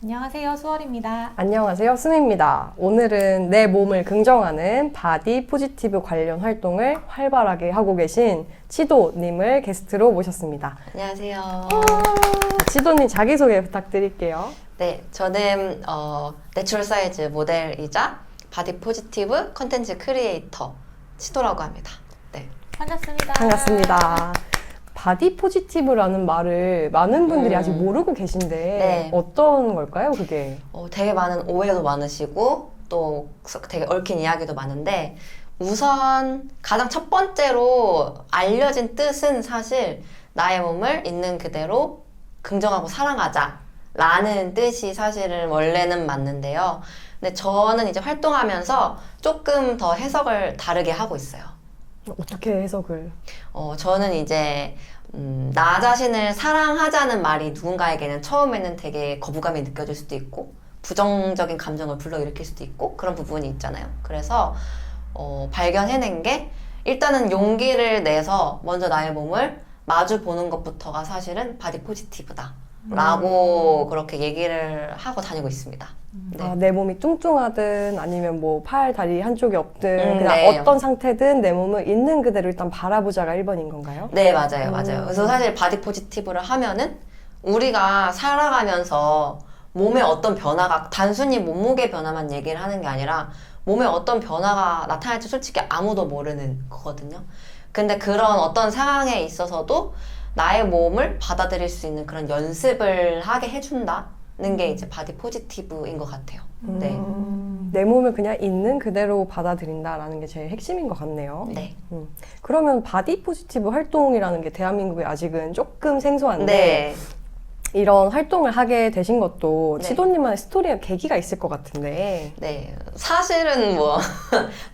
안녕하세요, 수월입니다. 안녕하세요, 수미입니다. 오늘은 내 몸을 긍정하는 바디 포지티브 관련 활동을 활발하게 하고 계신 치도님을 게스트로 모셨습니다. 안녕하세요. 치도님 자기소개 부탁드릴게요. 네, 저는 내추럴 사이즈 모델이자 바디 포지티브 컨텐츠 크리에이터 치도라고 합니다. 네. 반갑습니다. 반갑습니다. 바디 포지티브라는 말을 많은 분들이 아직 모르고 계신데 네. 어떤 걸까요, 그게? 되게 많은 오해도 많으시고 또 되게 얽힌 이야기도 많은데 우선 가장 첫 번째로 알려진 뜻은 사실 나의 몸을 있는 그대로 긍정하고 사랑하자 라는 뜻이 사실은 원래는 맞는데요. 근데 저는 이제 활동하면서 조금 더 해석을 다르게 하고 있어요. 어떻게 해석을? 저는 이제 나 자신을 사랑하자는 말이 누군가에게는 처음에는 되게 거부감이 느껴질 수도 있고 부정적인 감정을 불러일으킬 수도 있고 그런 부분이 있잖아요. 그래서 발견해낸 게 일단은 용기를 내서 먼저 나의 몸을 마주 보는 것부터가 사실은 바디 포지티브다 라고 그렇게 얘기를 하고 다니고 있습니다. 네. 아, 내 몸이 뚱뚱하든 아니면 뭐 팔, 다리 한쪽이 없든 그냥 네. 어떤 상태든 내 몸을 있는 그대로 일단 바라보자가 1번인 건가요? 네, 맞아요, 맞아요. 그래서 사실 바디 포지티브를 하면은 우리가 살아가면서 몸에 어떤 변화가 단순히 몸무게 변화만 얘기를 하는 게 아니라 몸에 어떤 변화가 나타날지 솔직히 아무도 모르는 거거든요. 근데 그런 어떤 상황에 있어서도 나의 몸을 받아들일 수 있는 그런 연습을 하게 해준다는 게 이제 바디 포지티브인 것 같아요. 네. 내 몸을 그냥 있는 그대로 받아들인다라는 게 제일 핵심인 것 같네요. 네. 그러면 바디 포지티브 활동이라는 게 대한민국에 아직은 조금 생소한데 네. 이런 활동을 하게 되신 것도 네. 치도님만의 스토리와 계기가 있을 것 같은데 네. 사실은 뭐,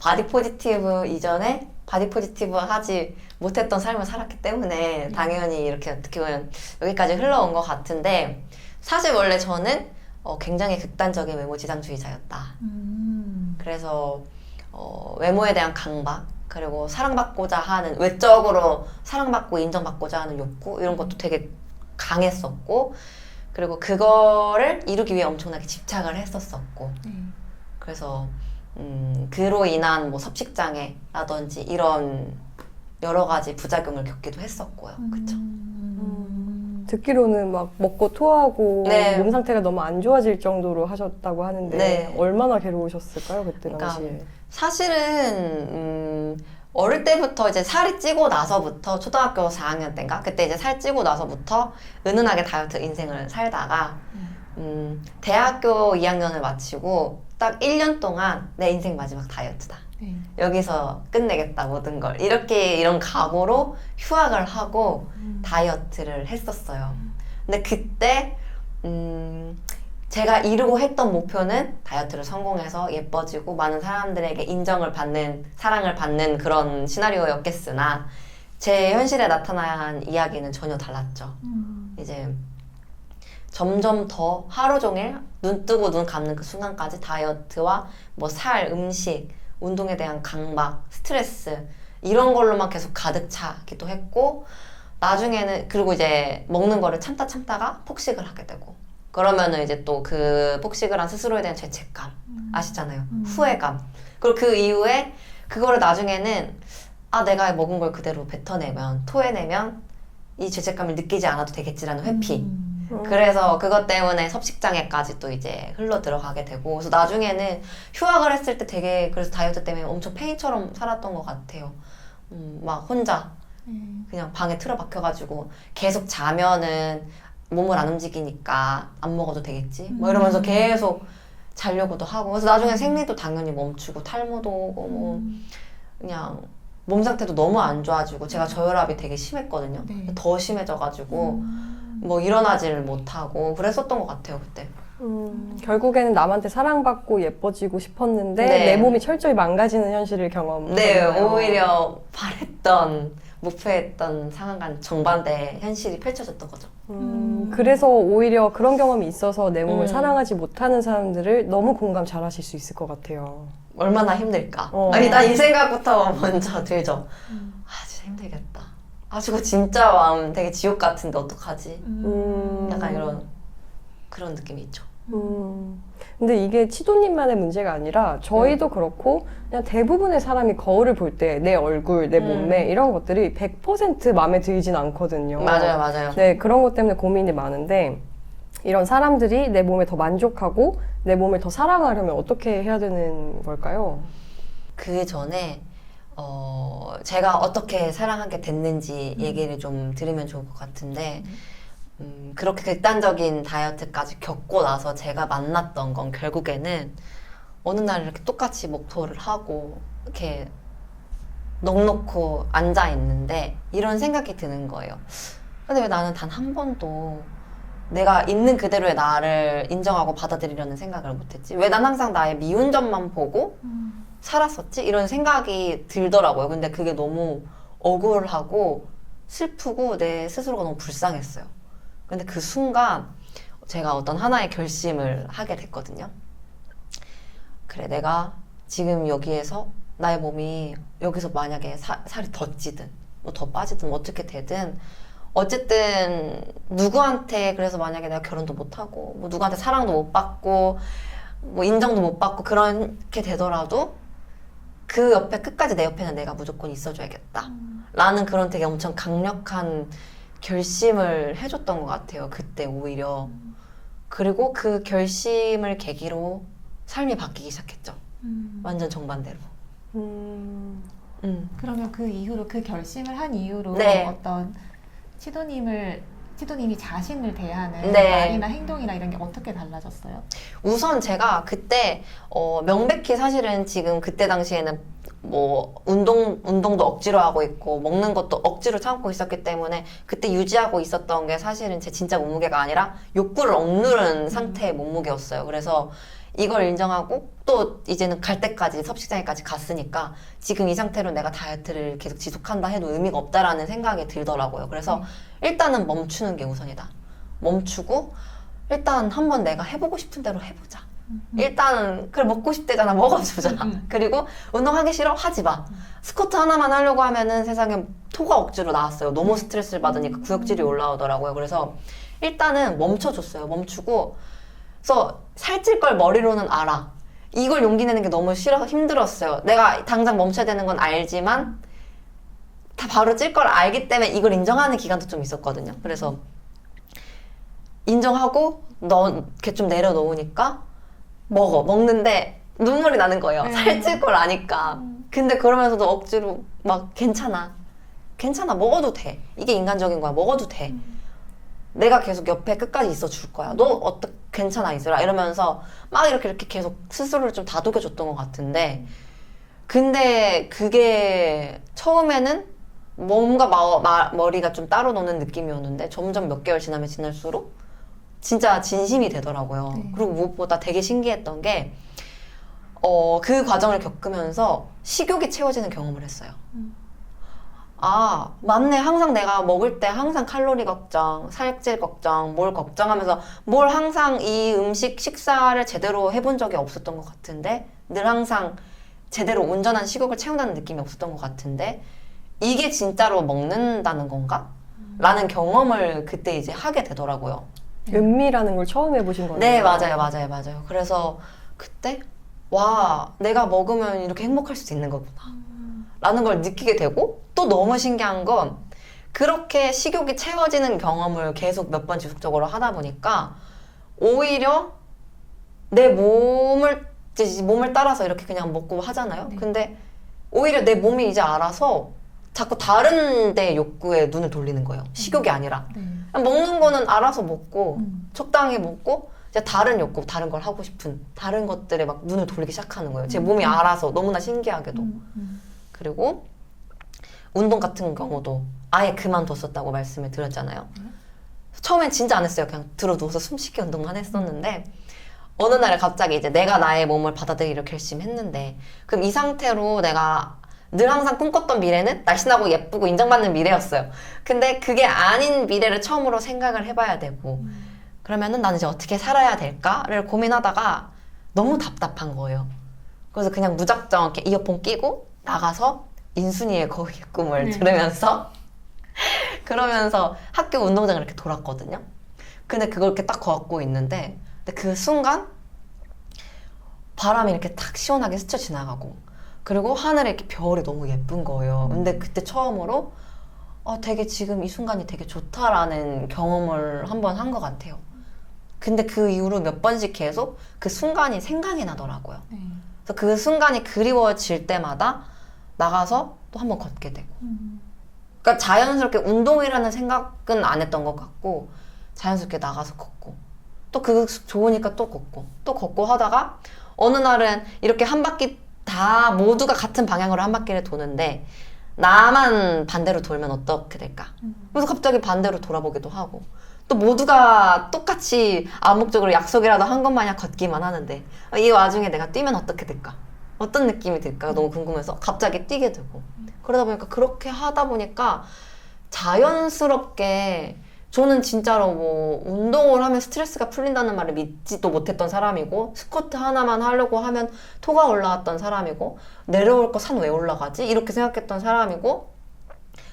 바디 포지티브 이전에 바디 포지티브 하지 못했던 삶을 살았기 때문에 당연히 이렇게 어떻게 보면 여기까지 흘러온 것 같은데 사실 원래 저는 굉장히 극단적인 외모 지상주의자였다. 그래서 외모에 대한 강박 그리고 사랑받고자 하는 외적으로 사랑받고 인정받고자 하는 욕구 이런 것도 되게 강했었고 그리고 그거를 이루기 위해 엄청나게 집착을 했었었고 그래서 그로 인한 뭐 섭식장애라든지 이런 여러 가지 부작용을 겪기도 했었고요. 그쵸? 듣기로는 막 먹고 토하고 네. 몸 상태가 너무 안 좋아질 정도로 하셨다고 하는데 네. 얼마나 괴로우셨을까요, 그때 그러니까 당시에? 사실은 어릴 때부터 이제 살이 찌고 나서부터 초등학교 4학년 때인가 그때 이제 살 찌고 나서부터 은은하게 다이어트 인생을 살다가 대학교 2학년을 마치고 딱 1년 동안 내 인생 마지막 다이어트다. 여기서 끝내겠다 모든 걸 이렇게 이런 각오로 휴학을 하고 다이어트를 했었어요. 근데 그때 제가 이루고 했던 목표는 다이어트를 성공해서 예뻐지고 많은 사람들에게 인정을 받는 사랑을 받는 그런 시나리오였겠으나 제 현실에 나타난 이야기는 전혀 달랐죠. 이제 점점 더 하루 종일 눈 뜨고 눈 감는 그 순간까지 다이어트와 뭐 살, 음식, 운동에 대한 강박, 스트레스 이런 걸로만 계속 가득 차기도 했고 나중에는 그리고 이제 먹는 거를 참다가 폭식을 하게 되고 그러면은 이제 또 그 폭식을 한 스스로에 대한 죄책감 아시잖아요. 후회감. 그리고 그 이후에 그거를 나중에는 내가 먹은 걸 그대로 뱉어내면 토해내면 이 죄책감을 느끼지 않아도 되겠지라는 회피. 그래서 그것 때문에 섭식장애까지 또 이제 흘러 들어가게 되고 그래서 나중에는 휴학을 했을 때 되게 그래서 다이어트 때문에 엄청 폐인처럼 살았던 것 같아요. 막 혼자 그냥 방에 틀어박혀가지고 계속 자면은 몸을 안 움직이니까 안 먹어도 되겠지 뭐 이러면서 계속 자려고도 하고 그래서 나중에 생리도 당연히 멈추고 탈모도 오고 뭐 그냥 몸 상태도 너무 안 좋아지고 제가 저혈압이 되게 심했거든요. 더 심해져가지고 뭐 일어나지를 못하고 그랬었던 것 같아요 그때. 결국에는 남한테 사랑받고 예뻐지고 싶었는데 네. 내 몸이 철저히 망가지는 현실을 네, 경험했어요. 오히려 바랬던 목표했던 상황과는 정반대의 현실이 펼쳐졌던 거죠. 그래서 오히려 그런 경험이 있어서 내 몸을 사랑하지 못하는 사람들을 너무 공감 잘 하실 수 있을 것 같아요. 얼마나 힘들까. 아니 난 이 생각부터 먼저 들죠. 진짜 힘들겠다. 저거 진짜 마음 되게 지옥 같은데 어떡하지? 약간 이런 그런 느낌이 있죠. 근데 이게 치도님만의 문제가 아니라 저희도 그렇고 그냥 대부분의 사람이 거울을 볼 때 내 얼굴, 내 몸매 이런 것들이 100% 마음에 들진 않거든요. 맞아요, 맞아요. 네, 그런 것 때문에 고민이 많은데 이런 사람들이 내 몸에 더 만족하고 내 몸을 더 사랑하려면 어떻게 해야 되는 걸까요? 그 전에 제가 어떻게 사랑하게 됐는지 얘기를 좀 들으면 좋을 것 같은데 그렇게 극단적인 다이어트까지 겪고 나서 제가 만났던 건 결국에는 어느 날 이렇게 똑같이 목토를 하고 이렇게 넋놓고 앉아 있는데 이런 생각이 드는 거예요. 근데 왜 나는 단 한 번도 내가 있는 그대로의 나를 인정하고 받아들이려는 생각을 못했지? 왜 난 항상 나의 미운 점만 보고 살았었지? 이런 생각이 들더라고요. 근데 그게 너무 억울하고 슬프고 내 스스로가 너무 불쌍했어요. 근데 그 순간 제가 어떤 하나의 결심을 하게 됐거든요. 그래, 내가 지금 여기에서 나의 몸이 여기서 만약에 살이 더 찌든 뭐 더 빠지든 어떻게 되든 어쨌든 누구한테 그래서 만약에 내가 결혼도 못하고 뭐 누구한테 사랑도 못 받고 뭐 인정도 못 받고 그렇게 되더라도 그 옆에 끝까지 내 옆에는 내가 무조건 있어줘야겠다 라는 그런 되게 엄청 강력한 결심을 해줬던 것 같아요. 그때 오히려. 그리고 그 결심을 계기로 삶이 바뀌기 시작했죠. 완전 정반대로. 그러면 그 이후로 그 결심을 한 이후로 네. 어떤 치도님이 자신을 대하는 네. 말이나 행동이나 이런 게 어떻게 달라졌어요? 우선 제가 그때 명백히 사실은 지금 그때 당시에는 뭐 운동도 억지로 하고 있고 먹는 것도 억지로 참고 있었기 때문에 그때 유지하고 있었던 게 사실은 제 진짜 몸무게가 아니라 욕구를 억누른 상태의 몸무게였어요. 그래서 이걸 인정하고 또 이제는 갈 때까지 섭식장애까지 갔으니까 지금 이 상태로 내가 다이어트를 계속 지속한다 해도 의미가 없다라는 생각이 들더라고요. 그래서 일단은 멈추는 게 우선이다. 멈추고 일단 한번 내가 해보고 싶은 대로 해보자. 일단은 그래 먹고 싶대잖아, 먹어주자. 그리고 운동하기 싫어? 하지 마. 스쿼트 하나만 하려고 하면은 세상에 토가 억지로 나왔어요. 너무 스트레스를 받으니까 구역질이 올라오더라고요. 그래서 일단은 멈춰줬어요. 멈추고 그래서 살찔 걸 머리로는 알아. 이걸 용기 내는 게 너무 힘들었어요. 내가 당장 멈춰야 되는 건 알지만 다 바로 찔 걸 알기 때문에 이걸 인정하는 기간도 좀 있었거든요. 그래서 인정하고 이렇게 좀 내려놓으니까 먹는데 눈물이 나는 거예요. 살찔 걸 아니까. 근데 그러면서도 억지로 막 괜찮아 먹어도 돼. 이게 인간적인 거야. 먹어도 돼. 내가 계속 옆에 끝까지 있어 줄 거야. 너 괜찮아 있으라 이러면서 막 이렇게 계속 스스로를 좀 다독여줬던 것 같은데 근데 그게 처음에는 몸과 머리가 좀 따로 노는 느낌이었는데 점점 몇 개월 지나면 지날수록 진짜 진심이 되더라고요. 그리고 무엇보다 되게 신기했던 게 그 과정을 겪으면서 식욕이 채워지는 경험을 했어요. 아, 맞네. 항상 내가 먹을 때 항상 칼로리 걱정, 살찔 걱정, 뭘 걱정하면서 뭘 항상 이 식사를 제대로 해본 적이 없었던 것 같은데 늘 항상 제대로 온전한 식욕을 채운다는 느낌이 없었던 것 같은데 이게 진짜로 먹는다는 건가? 라는 경험을 그때 이제 하게 되더라고요. 은미라는 걸 처음 해보신 거네요. 네, 맞아요. 그래서 그때 와, 내가 먹으면 이렇게 행복할 수 있는 거구나. 라는 걸 느끼게 되고 또 너무 신기한 건 그렇게 식욕이 채워지는 경험을 계속 몇 번 지속적으로 하다 보니까 오히려 내 몸을 따라서 이렇게 그냥 먹고 하잖아요. 네. 근데 오히려 내 몸이 이제 알아서 자꾸 다른 데 욕구에 눈을 돌리는 거예요. 식욕이 아니라. 그냥 먹는 거는 알아서 먹고 적당히 먹고 이제 다른 욕구, 다른 걸 하고 싶은 다른 것들에 막 눈을 돌리기 시작하는 거예요. 제 몸이 알아서 너무나 신기하게도. 그리고 운동 같은 경우도 아예 그만뒀었다고 말씀을 드렸잖아요. 처음엔 진짜 안 했어요. 그냥 들어 누워서 숨쉬기 운동만 했었는데 어느 날에 갑자기 이제 내가 나의 몸을 받아들이려 결심했는데 그럼 이 상태로 내가 늘 항상 꿈꿨던 미래는 날씬하고 예쁘고 인정받는 미래였어요. 근데 그게 아닌 미래를 처음으로 생각을 해봐야 되고 그러면은 나는 이제 어떻게 살아야 될까를 고민하다가 너무 답답한 거예요. 그래서 그냥 무작정 이렇게 이어폰 끼고 나가서 인순이의 거위의 꿈을 들으면서 그러면서 학교 운동장을 이렇게 돌았거든요. 근데 그걸 이렇게 딱 걷고 있는데 근데 그 순간 바람이 이렇게 탁 시원하게 스쳐 지나가고 그리고 하늘에 이렇게 별이 너무 예쁜 거예요. 근데 그때 처음으로 되게 지금 이 순간이 되게 좋다라는 경험을 한번 한 것 같아요. 근데 그 이후로 몇 번씩 계속 그 순간이 생각이 나더라고요. 네. 그래서 그 순간이 그리워질 때마다 나가서 또 한번 걷게 되고. 그러니까 자연스럽게 운동이라는 생각은 안 했던 것 같고 자연스럽게 나가서 걷고 또 그 좋으니까 또 걷고 하다가 어느 날은 이렇게 한 바퀴 다 모두가 같은 방향으로 한 바퀴를 도는데 나만 반대로 돌면 어떻게 될까? 그래서 갑자기 반대로 돌아보기도 하고 또 모두가 똑같이 암묵적으로 약속이라도 한 것 마냥 걷기만 하는데 이 와중에 내가 뛰면 어떻게 될까? 어떤 느낌이 들까? 너무 궁금해서 갑자기 뛰게 되고 그러다 보니까 그렇게 하다 보니까 자연스럽게 저는 진짜로 뭐 운동을 하면 스트레스가 풀린다는 말을 믿지도 못했던 사람이고 스쿼트 하나만 하려고 하면 토가 올라왔던 사람이고 내려올 거 산 왜 올라가지? 이렇게 생각했던 사람이고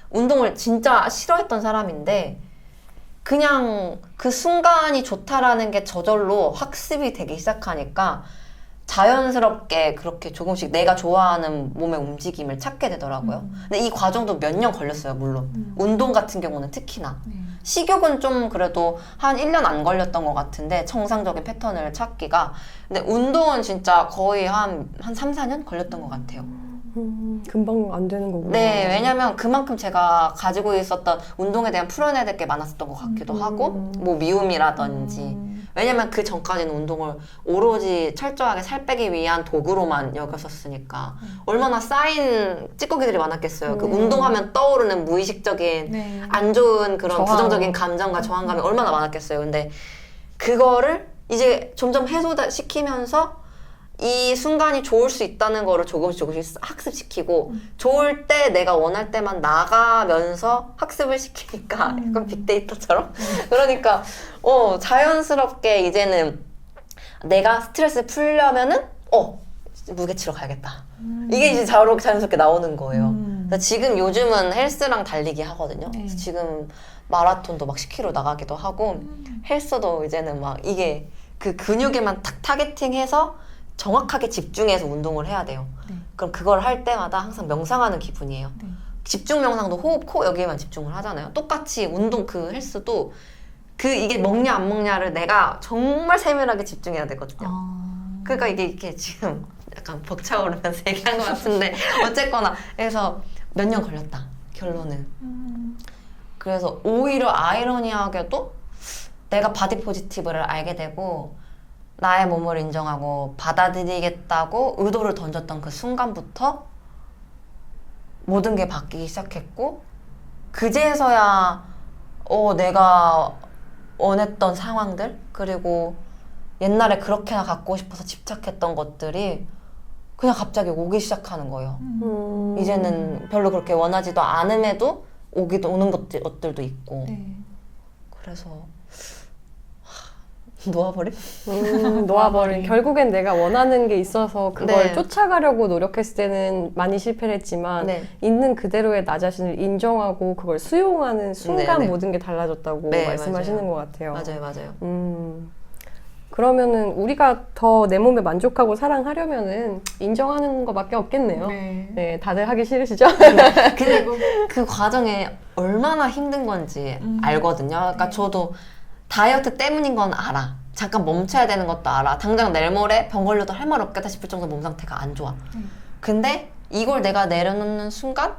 운동을 진짜 싫어했던 사람인데 그냥 그 순간이 좋다라는 게 저절로 학습이 되기 시작하니까 자연스럽게 그렇게 조금씩 내가 좋아하는 몸의 움직임을 찾게 되더라고요. 근데 이 과정도 몇 년 걸렸어요, 물론. 운동 같은 경우는 특히나. 네. 식욕은 좀 그래도 한 1년 안 걸렸던 것 같은데 정상적인 패턴을 찾기가. 근데 운동은 진짜 거의 한 3, 4년 걸렸던 것 같아요. 금방 안 되는 거구나. 네, 왜냐면 그만큼 제가 가지고 있었던 운동에 대한 풀어내야 될 게 많았었던 것 같기도 하고 뭐 미움이라든지 왜냐면 그 전까지는 운동을 오로지 철저하게 살 빼기 위한 도구로만 여겼었으니까 얼마나 쌓인 찌꺼기들이 많았겠어요. 그 운동하면 떠오르는 무의식적인 네. 안 좋은 그런 저항. 부정적인 감정과 저항감이 얼마나 많았겠어요. 근데 그거를 이제 점점 해소시키면서 이 순간이 좋을 수 있다는 거를 조금씩 학습시키고 좋을 때 내가 원할 때만 나가면서 학습을 시키니까 약간 빅데이터처럼 그러니까 자연스럽게 이제는 내가 스트레스 풀려면은 무게 치러 가야겠다. 이게 이제 자연스럽게 나오는 거예요. 그래서 지금 요즘은 헬스랑 달리기 하거든요. 그래서 지금 마라톤도 막 10km 나가기도 하고 헬스도 이제는 막 이게 그 근육에만 탁 타겟팅해서 정확하게 집중해서 운동을 해야 돼요. 네. 그럼 그걸 할 때마다 항상 명상하는 기분이에요. 네. 집중 명상도 호흡, 코 여기에만 집중을 하잖아요. 똑같이 운동 그 헬스도 이게 먹냐 안 먹냐를 내가 정말 세밀하게 집중해야 되거든요. 그러니까 이게 지금 약간 벅차오르면서 얘기한 것 같은데 어쨌거나 그래서 몇 년 걸렸다. 결론은. 그래서 오히려 아이러니하게도 내가 바디 포지티브를 알게 되고 나의 몸을 인정하고 받아들이겠다고 의도를 던졌던 그 순간부터 모든 게 바뀌기 시작했고 그제서야 내가 원했던 상황들 그리고 옛날에 그렇게나 갖고 싶어서 집착했던 것들이 그냥 갑자기 오기 시작하는 거예요. 이제는 별로 그렇게 원하지도 않음에도 오는 것들도 있고 네. 그래서 놓아버림? 놓아버린. 결국엔 내가 원하는 게 있어서 그걸 네. 쫓아가려고 노력했을 때는 많이 실패를 했지만 네. 있는 그대로의 나 자신을 인정하고 그걸 수용하는 순간 네, 네. 모든 게 달라졌다고 네, 말씀하시는 맞아요. 것 같아요. 맞아요. 그러면은 우리가 더 내 몸에 만족하고 사랑하려면은 인정하는 것밖에 없겠네요. 네. 네, 다들 하기 싫으시죠? 근데 그 과정에 얼마나 힘든 건지 알거든요. 그러니까 저도 다이어트 때문인 건 알아. 잠깐 멈춰야 되는 것도 알아. 당장 내일 모레 병 걸려도 할 말 없겠다 싶을 정도 몸 상태가 안 좋아. 근데 이걸 내가 내려놓는 순간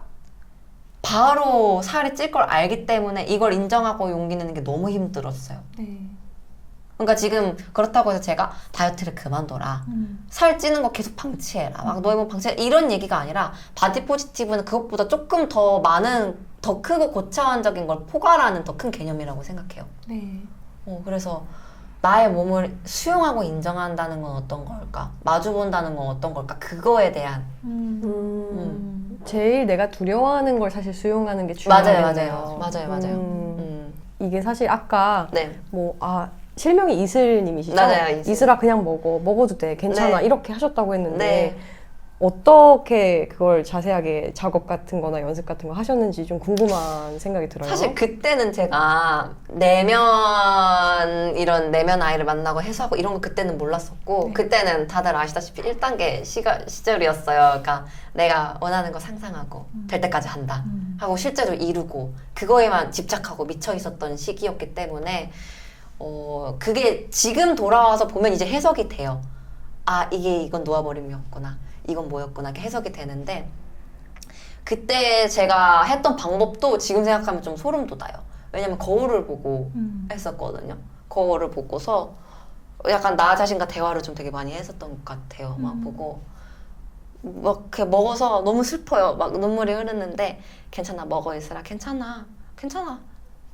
바로 살이 찔 걸 알기 때문에 이걸 인정하고 용기 내는 게 너무 힘들었어요. 네. 그러니까 지금 그렇다고 해서 제가 다이어트를 그만둬라. 살 찌는 거 계속 방치해라. 막 너의 몸 방치해라. 이런 얘기가 아니라 바디 포지티브는 그것보다 조금 더 많은 더 크고 고차원적인 걸 포괄하는 더 큰 개념이라고 생각해요. 네. 그래서 나의 몸을 수용하고 인정한다는 건 어떤 걸까? 마주본다는 건 어떤 걸까? 그거에 대한 제일 내가 두려워하는 걸 사실 수용하는 게 중요해요. 맞아요. 이게 사실 아까 네. 실명이 이슬님이시죠? 맞아요, 이슬. 이슬아 그냥 먹어도 돼, 괜찮아 네. 이렇게 하셨다고 했는데 네. 어떻게 그걸 자세하게 작업 같은 거나 연습 같은 거 하셨는지 좀 궁금한 생각이 들어요. 사실 그때는 제가 이런 내면 아이를 만나고 해소하고 이런 거 그때는 몰랐었고 네. 그때는 다들 아시다시피 1단계 시절이었어요. 그러니까 내가 원하는 거 상상하고 될 때까지 한다 하고 실제로 이루고 그거에만 집착하고 미쳐 있었던 시기였기 때문에 그게 지금 돌아와서 보면 이제 해석이 돼요. 아, 이건 놓아버림이었구나. 이건 뭐였구나. 이렇게 해석이 되는데 그때 제가 했던 방법도 지금 생각하면 좀 소름 돋아요. 왜냐면 거울을 보고 했었거든요. 거울을 보고서 약간 나 자신과 대화를 좀 되게 많이 했었던 것 같아요. 막 보고 막 이렇게 먹어서 너무 슬퍼요. 막 눈물이 흐르는데 괜찮아, 먹어 있으라. 괜찮아.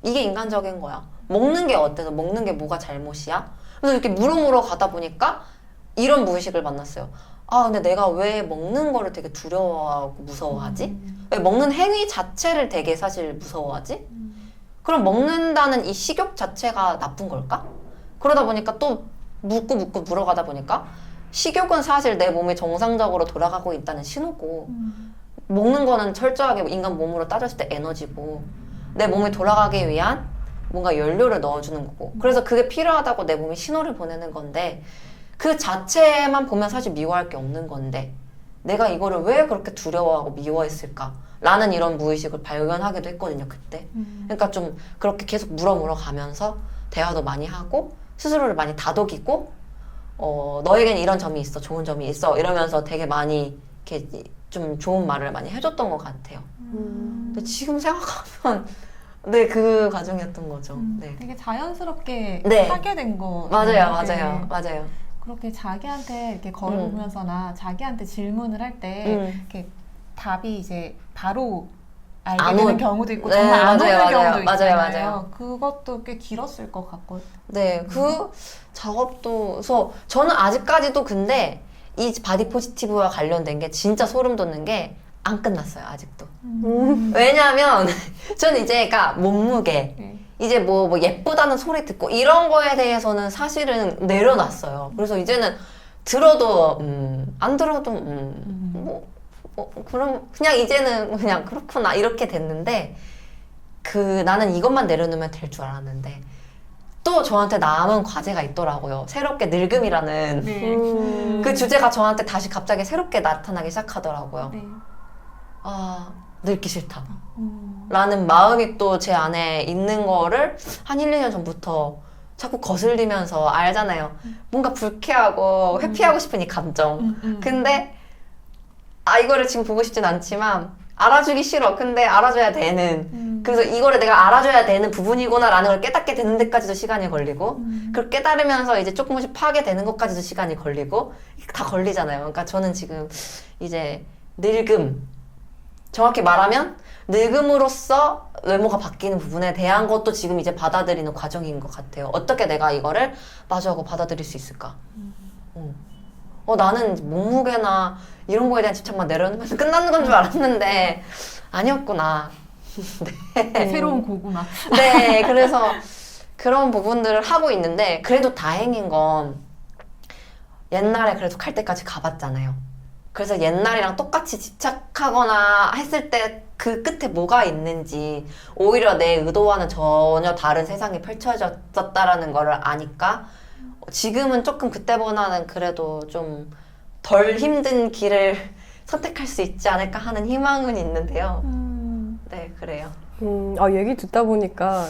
이게 인간적인 거야. 먹는 게 어때서? 먹는 게 뭐가 잘못이야? 그래서 이렇게 물어물어 가다 보니까 이런 무의식을 만났어요. 아, 근데 내가 왜 먹는 거를 되게 두려워하고 무서워하지? 왜 먹는 행위 자체를 되게 사실 무서워하지? 그럼 먹는다는 이 식욕 자체가 나쁜 걸까? 그러다 보니까 또 묻고 물어가다 보니까 식욕은 사실 내 몸이 정상적으로 돌아가고 있다는 신호고 먹는 거는 철저하게 인간 몸으로 따졌을 때 에너지고 내 몸이 돌아가기 위한 뭔가 연료를 넣어주는 거고 그래서 그게 필요하다고 내 몸이 신호를 보내는 건데 그 자체만 보면 사실 미워할 게 없는 건데 내가 이거를 왜 그렇게 두려워하고 미워했을까? 라는 이런 무의식을 발견하기도 했거든요, 그때. 그러니까 좀 그렇게 계속 물어 가면서 대화도 많이 하고 스스로를 많이 다독이고 너에겐 이런 점이 있어, 좋은 점이 있어 이러면서 되게 많이 이렇게 좀 좋은 말을 많이 해줬던 것 같아요. 근데 지금 생각하면 네, 그 과정이었던 거죠. 네. 되게 자연스럽게 네. 하게 된 거. 맞아요. 그렇게 자기한테 이렇게 거울 보면서나 자기한테 질문을 할 때 이렇게 답이 이제 바로 알게 안 되는 오- 경우도 있고 네, 정말 안 오는 맞아요. 경우도 있잖아요. 맞아요. 그것도 꽤 길었을 것 같거든요. 네, 그 작업도, 그래서 저는 아직까지도 근데 이 바디 포지티브와 관련된 게 진짜 소름 돋는 게 안 끝났어요, 아직도. 왜냐면 저는 이제 그러니까 몸무게, 네. 이제 뭐 예쁘다는 소리 듣고 이런 거에 대해서는 사실은 내려놨어요. 그래서 이제는 들어도 안 들어도 그럼 그냥 이제는 그냥 그렇구나 이렇게 됐는데 나는 이것만 내려놓으면 될 줄 알았는데 또 저한테 남은 과제가 있더라고요. 새롭게 늙음이라는 네. 그 주제가 저한테 다시 갑자기 새롭게 나타나기 시작하더라고요. 네. 아, 늙기 싫다. 라는 마음이 또 제 안에 있는 거를 한 1, 2년 전부터 자꾸 거슬리면서 알잖아요. 뭔가 불쾌하고 회피하고 싶은 이 감정. 근데 이거를 지금 보고 싶진 않지만 알아주기 싫어. 근데 알아줘야 되는. 그래서 이거를 내가 알아줘야 되는 부분이구나 라는 걸 깨닫게 되는 데까지도 시간이 걸리고 그걸 깨달으면서 이제 조금씩 파괴되는 것까지도 시간이 걸리고 다 걸리잖아요. 그러니까 저는 지금 이제 늙음, 정확히 말하면 늙음으로써 외모가 바뀌는 부분에 대한 것도 지금 이제 받아들이는 과정인 것 같아요. 어떻게 내가 이거를 마주하고 받아들일 수 있을까? 나는 몸무게나 이런 거에 대한 집착만 내려놓으면 끝나는 건 줄 알았는데 아니었구나. 새로운 고구마. 네, 그래서 그런 부분들을 하고 있는데 그래도 다행인 건 옛날에 그래도 갈 때까지 가봤잖아요. 그래서 옛날이랑 똑같이 집착하거나 했을 때 그 끝에 뭐가 있는지 오히려 내 의도와는 전혀 다른 세상이 펼쳐졌다라는 거를 아니까 지금은 조금 그때보다는 그래도 좀 덜 힘든 길을 선택할 수 있지 않을까 하는 희망은 있는데요. 네, 그래요. 얘기 듣다 보니까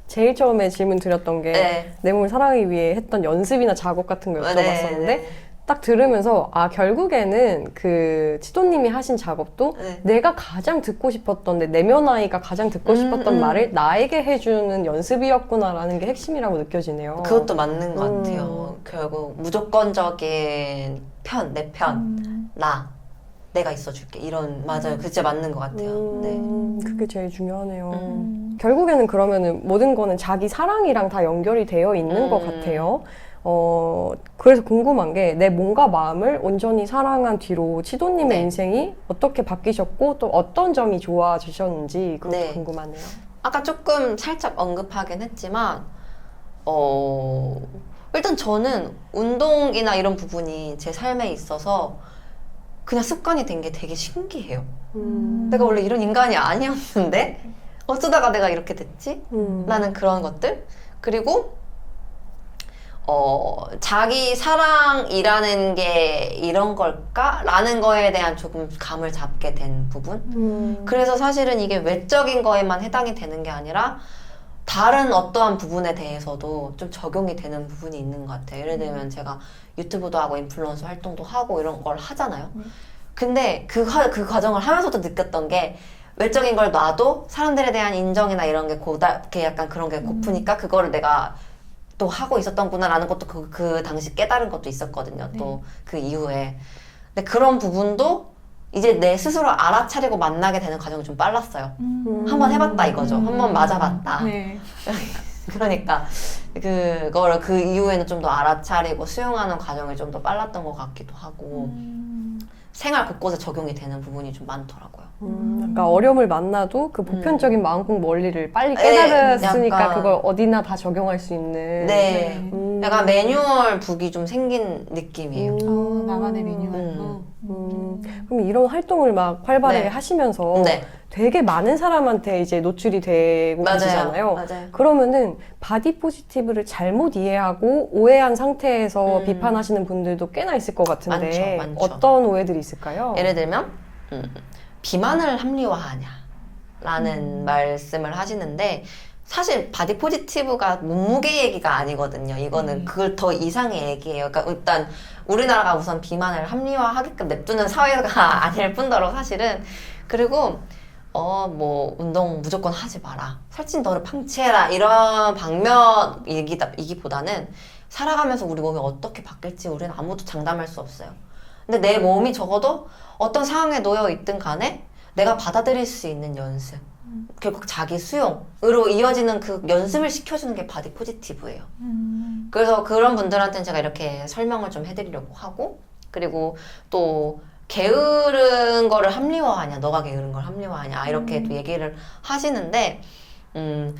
제일 처음에 질문 드렸던 게 네. 내 몸을 사랑하기 위해 했던 연습이나 작업 같은 걸 여쭤봤었는데 네. 딱 들으면서 결국에는 그 치도님이 하신 작업도 네. 내가 가장 듣고 싶었던 내 내면 아이가 가장 듣고 싶었던 말을 나에게 해주는 연습이었구나라는 게 핵심이라고 느껴지네요. 그것도 맞는 것 같아요. 결국 무조건적인 내 편, 내가 있어줄게. 맞아요. 그게 진짜 맞는 것 같아요. 네. 그게 제일 중요하네요. 결국에는 그러면은 모든 거는 자기 사랑이랑 다 연결이 되어 있는 것 같아요. 그래서 궁금한 게 내 몸과 마음을 온전히 사랑한 뒤로 치도님의 네. 인생이 어떻게 바뀌셨고 또 어떤 점이 좋아지셨는지 그것도 네. 궁금하네요. 아까 조금 살짝 언급하긴 했지만 일단 저는 운동이나 이런 부분이 제 삶에 있어서 그냥 습관이 된 게 되게 신기해요. 내가 원래 이런 인간이 아니었는데 어쩌다가 내가 이렇게 됐지? 라는 그런 것들. 그리고 자기 사랑이라는 게 이런 걸까? 라는 거에 대한 조금 감을 잡게 된 부분. 그래서 사실은 이게 외적인 거에만 해당이 되는 게 아니라 다른 어떠한 부분에 대해서도 좀 적용이 되는 부분이 있는 것 같아요. 예를 들면 제가 유튜브도 하고 인플루언서 활동도 하고 이런 걸 하잖아요. 근데 그 과정을 하면서도 느꼈던 게 외적인 걸 놔도 사람들에 대한 인정이나 이런 게 이렇게 약간 그런 게 고프니까 그거를 내가 또 하고 있었던구나라는 것도 그 당시 깨달은 것도 있었거든요. 또 그 이후에. 근데 그런 부분도 이제 내 스스로 알아차리고 만나게 되는 과정이 좀 빨랐어요. 한번 해봤다 이거죠. 한번 맞아봤다. 네. 그러니까 그거를 그 이후에는 좀 더 알아차리고 수용하는 과정이 좀 더 빨랐던 것 같기도 하고 생활 곳곳에 적용이 되는 부분이 좀 많더라고요. 그러니까 어려움을 만나도 그 보편적인 마음공 원리를 빨리 깨달았으니까 약간, 그걸 어디나 다 적용할 수 있는. 네. 약간 매뉴얼 북이 좀 생긴 느낌이에요. 나만의 매뉴얼로. 그럼 이런 활동을 막 활발하게 네. 하시면서 네. 되게 많은 사람한테 이제 노출이 되고 계시잖아요. 맞아요. 그러면은 바디 포지티브를 잘못 이해하고 오해한 상태에서 비판하시는 분들도 꽤나 있을 것 같은데 많죠. 어떤 오해들이 있을까요? 예를 들면 비만을 합리화하냐라는 말씀을 하시는데 사실 바디 포지티브가 몸무게 얘기가 아니거든요. 이거는 그걸 더 이상의 얘기예요. 그러니까 일단 우리나라가 우선 비만을 합리화하게끔 냅두는 사회가 아닐 뿐더러 사실은 그리고 뭐 운동 무조건 하지 마라. 살찐 너를 방치해라. 이런 방면 얘기보다는 살아가면서 우리 몸이 어떻게 바뀔지 우리는 아무도 장담할 수 없어요. 근데 내 몸이 적어도 어떤 상황에 놓여 있든 간에 내가 받아들일 수 있는 연습. 결국 자기 수용으로 이어지는 그 연습을 시켜주는 게 바디 포지티브예요. 그래서 그런 분들한테는 제가 이렇게 설명을 좀 해드리려고 하고 그리고 또 게으른 거를 합리화하냐 너가 게으른 걸 합리화하냐 이렇게 또 얘기를 하시는데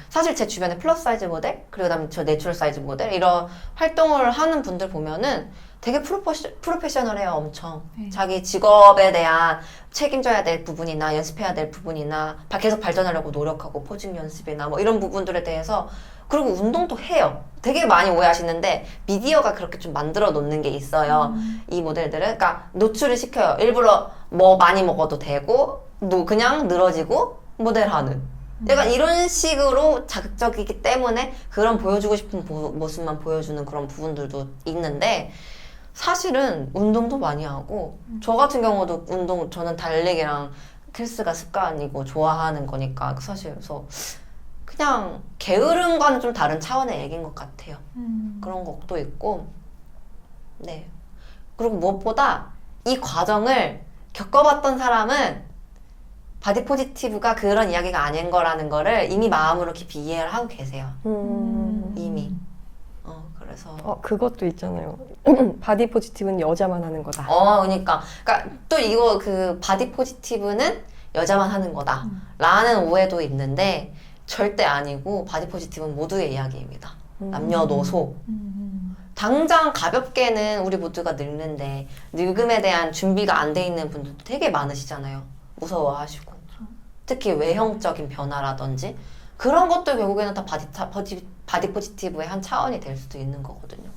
사실 제 주변에 플러스 사이즈 모델 그리고 그다음에 저 내추럴 사이즈 모델 이런 활동을 하는 분들 보면은 되게 프로페셔널해요. 엄청 자기 직업에 대한 책임져야 될 부분이나 연습해야 될 부분이나 계속 발전하려고 노력하고 포징 연습이나 뭐 이런 부분들에 대해서 그리고 운동도 해요. 되게 많이 오해하시는데 미디어가 그렇게 좀 만들어 놓는 게 있어요. 이 모델들은 그러니까 노출을 시켜요. 일부러 뭐 많이 먹어도 되고 그냥 늘어지고 모델하는 약간 이런 식으로 자극적이기 때문에 그런 보여주고 싶은 모습만 보여주는 그런 부분들도 있는데 사실은 운동도 많이 하고 저 같은 경우도 저는 달리기랑 헬스가 습관이고 좋아하는 거니까 사실 그래서 그냥 게으름과는 좀 다른 차원의 얘기인 것 같아요. 그런 것도 있고 네 그리고 무엇보다 이 과정을 겪어봤던 사람은 바디 포지티브가 그런 이야기가 아닌 거라는 거를 이미 마음으로 깊이 이해를 하고 계세요. 이미 그래서 그것도 있잖아요. 바디 포지티브는 여자만 하는 거다. 그러니까 또 이거 그 바디 포지티브는 여자만 하는 거다 라는 오해도 있는데 절대 아니고 바디 포지티브는 모두의 이야기입니다. 남녀노소. 당장 가볍게는 우리 모두가 늙는데 늙음에 대한 준비가 안 돼 있는 분들도 되게 많으시잖아요. 무서워하시고 특히 외형적인 변화라든지 그런 것도 결국에는 다 바디 포지티브의 한 차원이 될 수도 있는 거거든요.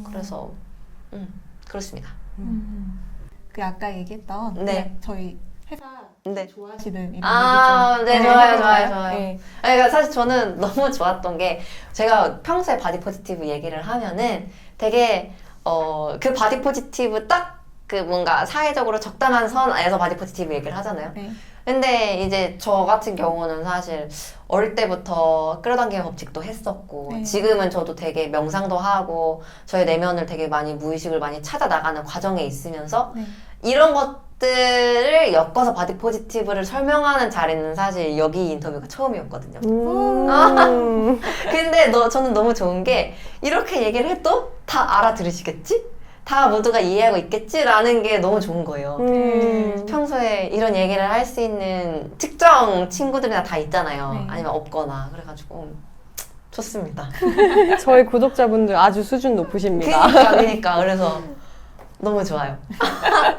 그래서 그렇습니다. 그 아까 얘기했던 네. 저희 회사 네. 좋아하시는 이런 네, 좋아요. 네. 그러니까 사실 저는 너무 좋았던 게 제가 평소에 바디 포지티브 얘기를 하면은 되게 그 바디 포지티브 딱 그 뭔가 사회적으로 적당한 선 안에서 바디 포지티브 얘기를 하잖아요. 네. 근데 이제 저 같은 경우는 사실 어릴 때부터 끌어당기는 법칙도 했었고 네. 지금은 저도 되게 명상도 하고 저의 내면을 되게 많이 무의식을 많이 찾아 나가는 과정에 있으면서 네. 이런 것들을 엮어서 바디 포지티브를 설명하는 자리는 사실 여기 인터뷰가 처음이었거든요. 근데 저는 너무 좋은 게 이렇게 얘기를 해도 다 알아들으시겠지? 다 모두가 이해하고 있겠지라는 게 너무 좋은 거예요. 평소에 이런 얘기를 할 수 있는 특정 친구들이나 다 있잖아요. 네. 아니면 없거나 그래가지고 좋습니다. 저희 구독자분들 아주 수준 높으십니다. 그러니까 그래서 너무 좋아요.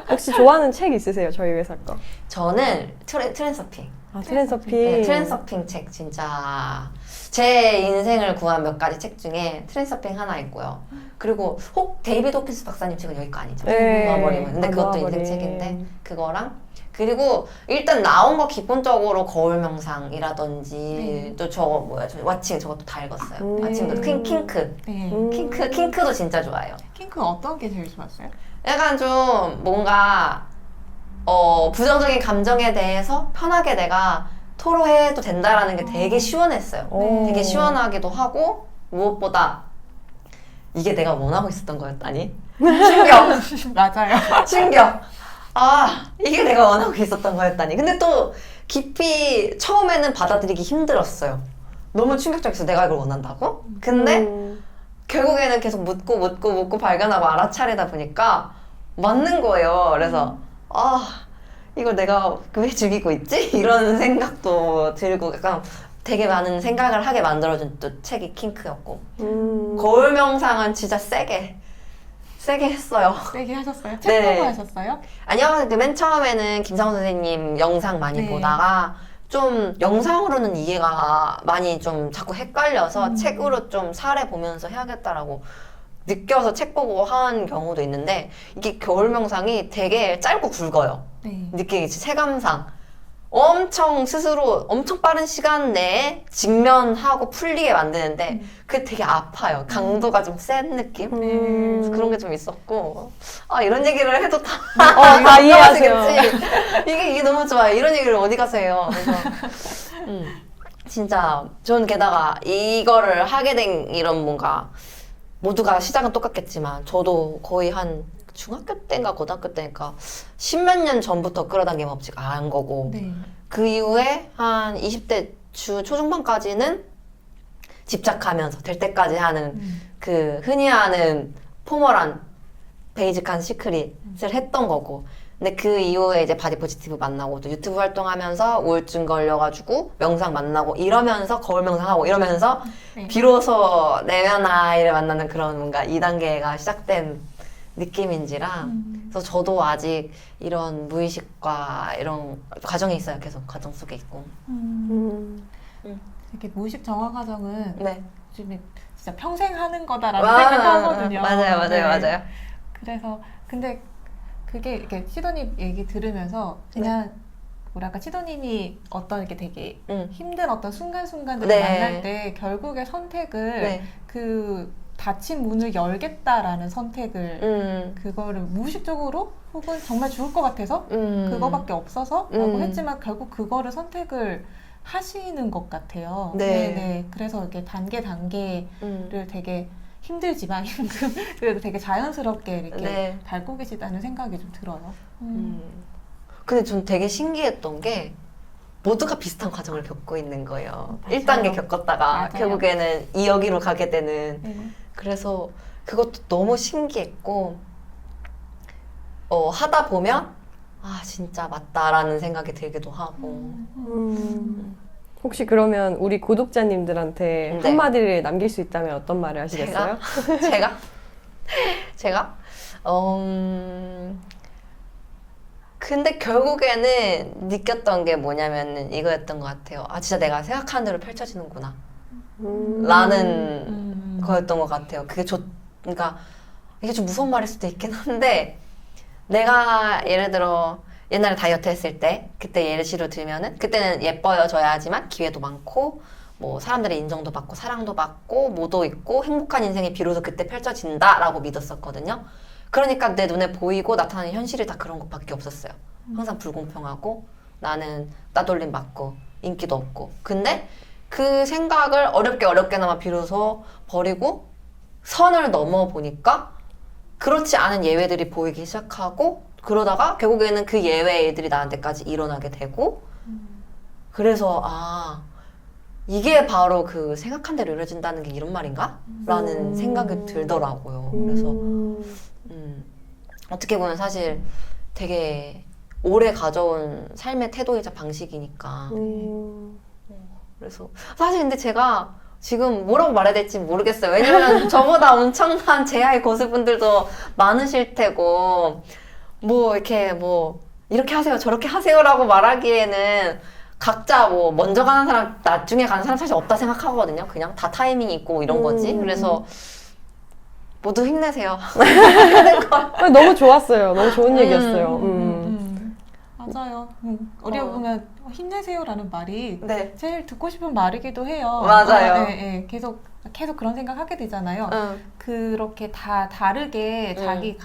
혹시 좋아하는 책 있으세요? 저희 회사 거. 저는 트랜서핑. 아, 트랜서핑. 네, 트랜서핑 책 진짜 제 인생을 구한 몇 가지 책 중에 트랜서핑 하나 있고요. 그리고 데이비드 호킨스 박사님 책은 여기 거 아니죠? 네. 놓아버리면. 근데 아, 그것도 놓아버림. 인생 책인데 그거랑 그리고 일단 나온 거 기본적으로 거울 명상이라든지 또 저거 저 왓칭 저것도 다 읽었어요. 왓칭도 킹크. 네. 킹크도 진짜 좋아요. 킹크 어떤 게 제일 좋았어요? 약간 좀 뭔가 부정적인 감정에 대해서 편하게 내가 토로해도 된다라는 게 되게 시원했어요. 오. 되게 시원하기도 하고 무엇보다 이게 내가 원하고 있었던 거였다니. 충격! 맞아요. 충격! 아, 이게 내가 원하고 있었던 거였다니. 근데 또 깊이 처음에는 받아들이기 힘들었어요. 너무 충격적이었어. 내가 이걸 원한다고? 근데 결국에는 계속 묻고 발견하고 알아차리다 보니까 맞는 거예요. 그래서 이걸 내가 왜 죽이고 있지? 이런 생각도 들고 약간 되게 많은 생각을 하게 만들어준 또 책이 킹크였고 거울 명상은 진짜 세게 했어요. 세게 하셨어요? 책 네. 보고 하셨어요? 아니요, 맨 처음에는 김상훈 선생님 영상 많이 네. 보다가 좀 영상으로는 이해가 많이 좀 자꾸 헷갈려서 책으로 좀 사례 보면서 해야겠다라고 느껴서 책 보고 한 경우도 있는데 이게 겨울 명상이 되게 짧고 굵어요. 네. 느끼겠지, 체감상. 엄청 스스로 엄청 빠른 시간 내에 직면하고 풀리게 만드는데 그게 되게 아파요. 강도가 좀 센 느낌? 그래서 그런 게 좀 있었고 이런 얘기를 해도 다 이해하세요. 이해하시겠지? 이게 너무 좋아요. 이런 얘기를 어디 가서 해요. 그래서 진짜 저는 게다가 이거를 하게 된 이런 뭔가 모두가 시작은 똑같겠지만 저도 거의 한 중학교 때인가 고등학교 때인가 십몇 년 전부터 끌어당김 없이 안 거고 네. 그 이후에 한 20대 초중반까지는 집착하면서 될 때까지 하는 그 흔히 하는 포멀한 베이직한 시크릿을 했던 거고 근데 그 이후에 이제 바디 포지티브 만나고 또 유튜브 활동하면서 우울증 걸려가지고 명상 만나고 이러면서 거울 명상하고 이러면서 네. 비로소 내면 아이를 만나는 그런 뭔가 2단계가 시작된 느낌인지라 그래서 저도 아직 이런 무의식과 이런 과정이 있어요. 계속 과정 속에 있고 이렇게 무의식 정화 과정은 네. 요즘에 진짜 평생 하는 거다라는 생각하거든요. 맞아요. 네. 그래서 근데 그게 이렇게 시도님 얘기 들으면서 그냥 뭐랄까 시도님이 어떤 이렇게 되게 힘든 어떤 순간순간들을 네. 만날 때 결국에 선택을 네. 그 닫힌 문을 열겠다라는 선택을 그거를 무의식적으로 혹은 정말 죽을 것 같아서 그거밖에 없어서 라고 했지만 결국 그거를 선택을 하시는 것 같아요. 네. 네. 그래서 이렇게 단계를 되게 힘들지만 그래도 되게 자연스럽게 이렇게 네. 밟고 계시다는 생각이 좀 들어요. 근데 전 되게 신기했던 게 모두가 비슷한 과정을 겪고 있는 거예요. 맞아요. 1단계 겪었다가 맞아요. 결국에는 여기로 가게 되는 네. 그래서 그것도 너무 신기했고 하다 보면 진짜 맞다라는 생각이 들기도 하고 혹시 그러면 우리 구독자님들한테 네. 한마디를 남길 수 있다면 어떤 말을 하시겠어요? 제가? 근데 결국에는 느꼈던 게 뭐냐면은 이거였던 것 같아요. 진짜 내가 생각하는 대로 펼쳐지는구나. 라는 거였던 것 같아요. 그러니까 이게 좀 무서운 말일 수도 있긴 한데 내가 예를 들어 옛날에 다이어트 했을 때 그때 예시로 들면은 그때는 예뻐져야 하지만 기회도 많고 뭐 사람들의 인정도 받고 사랑도 받고 뭐도 있고 행복한 인생이 비로소 그때 펼쳐진다라고 믿었었거든요. 그러니까 내 눈에 보이고 나타나는 현실이 다 그런 것밖에 없었어요. 항상 불공평하고 나는 따돌림 받고 인기도 없고 근데 그 생각을 어렵게나마 비로소 버리고 선을 넘어 보니까 그렇지 않은 예외들이 보이기 시작하고 그러다가 결국에는 그 예외들이 나한테까지 일어나게 되고 그래서 이게 바로 그 생각한 대로 이루어진다는 게 이런 말인가? 라는 생각이 들더라고요. 그래서 어떻게 보면 사실 되게 오래 가져온 삶의 태도이자 방식이니까 그래서 사실 근데 제가 지금 뭐라고 말해야 될지 모르겠어요. 왜냐면 저보다 엄청난 제아의 고수분들도 많으실 테고, 뭐, 이렇게 하세요, 저렇게 하세요라고 말하기에는 각자 뭐, 먼저 가는 사람, 나중에 가는 사람 사실 없다 생각하거든요. 그냥 다 타이밍이 있고 이런 거지. 그래서, 모두 힘내세요. 너무 좋았어요. 너무 좋은 얘기였어요. 맞아요. 어떻게 보면 힘내세요라는 말이 네. 제일 듣고 싶은 말이기도 해요. 맞아요. 네. 계속 그런 생각하게 되잖아요. 그렇게 다 다르게 자기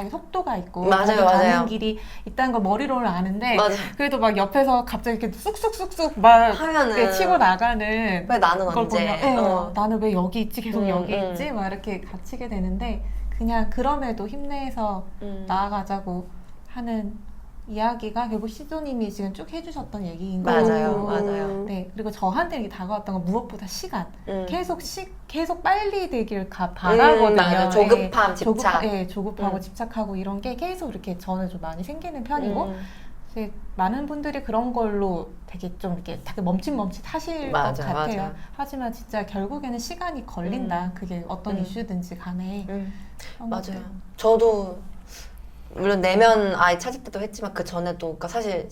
속도가 있고 맞아요, 자기 맞아요. 가는 길이 있다는 걸 머리로는 아는데 맞아. 그래도 막 옆에서 갑자기 이렇게 쑥쑥쑥쑥 막 하면은 이렇게 치고 나가는 왜 나는 걸 언제? 보면 나는 왜 여기 있지? 계속 여기 음. 있지? 막 이렇게 갇히게 되는데 그냥 그럼에도 힘내서 나아가자고 하는 이야기가 결국 시조님이 지금 쭉 해주셨던 얘기인 것 맞아요, 같고 맞아요. 네, 그리고 저한테 이렇게 다가왔던 건 무엇보다 시간 계속 빨리 되길 바라거든요. 맞아요. 조급함, 집착. 조급하고 집착하고 이런 게 계속 이렇게 저는 좀 많이 생기는 편이고 이제 많은 분들이 그런 걸로 되게 좀 이렇게 되게 멈칫멈칫 하실 것 같아요. 맞아요. 하지만 진짜 결국에는 시간이 걸린다. 그게 어떤 이슈든지 간에. 그런 맞아요. 것들. 저도 물론 내면 아이 찾을 때도 했지만 그 전에도 그러니까 사실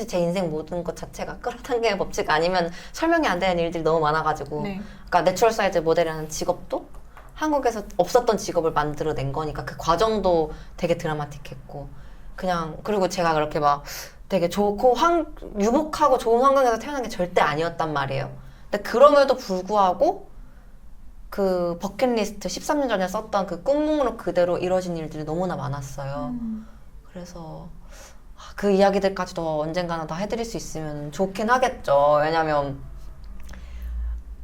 제 인생 모든 것 자체가 끌어당기는 법칙 아니면 설명이 안 되는 일들이 너무 많아가지고 네. 그러니까 내추럴 사이즈 모델이라는 직업도 한국에서 없었던 직업을 만들어낸 거니까 그 과정도 되게 드라마틱했고 그냥 그리고 제가 그렇게 막 되게 좋고 유복하고 좋은 환경에서 태어난 게 절대 아니었단 말이에요. 근데 그럼에도 불구하고 그 버킷리스트 13년 전에 썼던 그 꿈으로 그대로 이루어진 일들이 너무나 많았어요. 그래서 그 이야기들까지도 언젠가는 다 해드릴 수 있으면 좋긴 하겠죠. 왜냐면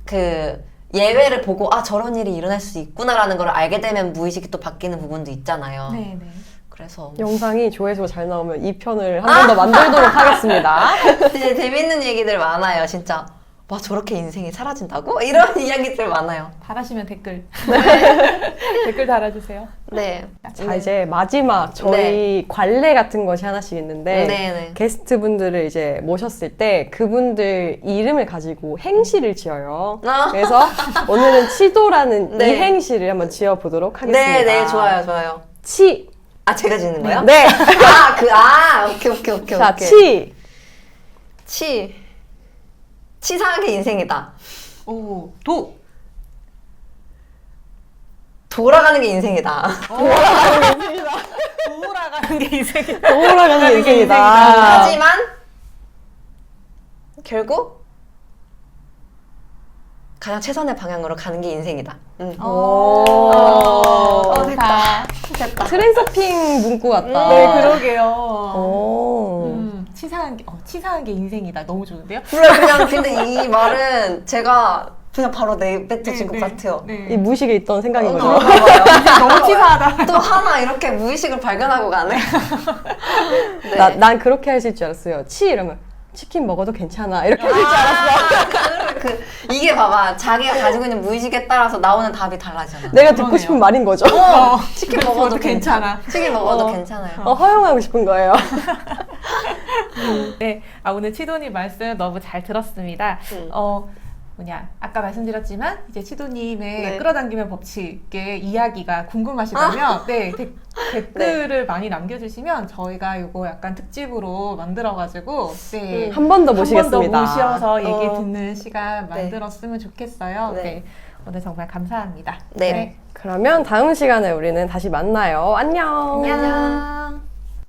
그 예외를 보고 저런 일이 일어날 수 있구나라는 걸 알게 되면 무의식이 또 바뀌는 부분도 있잖아요. 네. 그래서 영상이 조회수가 잘 나오면 2편을 한 번 더 만들도록 하겠습니다. 되게 재밌는 얘기들 많아요. 진짜 와 저렇게 인생이 사라진다고? 이런 이야기들 많아요. 바라시면 댓글 댓글 달아주세요. 네. 자, 이제 마지막 저희 관례 같은 것이 하나씩 있는데 네. 게스트분들을 이제 모셨을 때 그분들 이름을 가지고 행시를 지어요. 그래서 오늘은 치도라는 네. 이 행시를 한번 지어보도록 하겠습니다. 네, 좋아요. 치. 제가 짓는 거요? 네. 오케이. 자, 치사하게 인생이다. 오, 돌아가는 게 인생이다. 돌아가는 게 인생이다. 돌아가는 게 인생이다. 하지만 결국 가장 최선의 방향으로 가는 게 인생이다. 됐다. 트랜서핑 문구 같다. 네, 그러게요. 오. 치사한 게 인생이다. 너무 좋은데요? 그냥 근데 이 말은 제가 그냥 바로 내뱉어진 것 같아요. 이 무의식에 있던 생각인 거죠. 너무 치사하다. 또 하나 이렇게 무의식을 발견하고 가네. 난 그렇게 하실 줄 알았어요. 이러면 치킨 먹어도 괜찮아. 이렇게 하실 줄 알았어. 이게 봐봐. 자기가 가지고 있는 무의식에 따라서 나오는 답이 달라지잖아. 내가 듣고 싶은 말인 거죠. 치킨 먹어도 괜찮아. 치킨 먹어도 괜찮아요. 허용하고 싶은 거예요. 네, 오늘 치도님 말씀 너무 잘 들었습니다. 아까 말씀드렸지만 이제 치도님의 끌어당기면 법칙의 이야기가 궁금하시다면 댓글을 많이 남겨주시면 저희가 이거 약간 특집으로 만들어가지고 한 번 더 한 모시겠습니다. 번 더 모셔서 얘기 듣는 시간 만들었으면 좋겠어요. 네. 오늘 정말 감사합니다. 네. 그러면 다음 시간에 우리는 다시 만나요. 안녕. 안녕.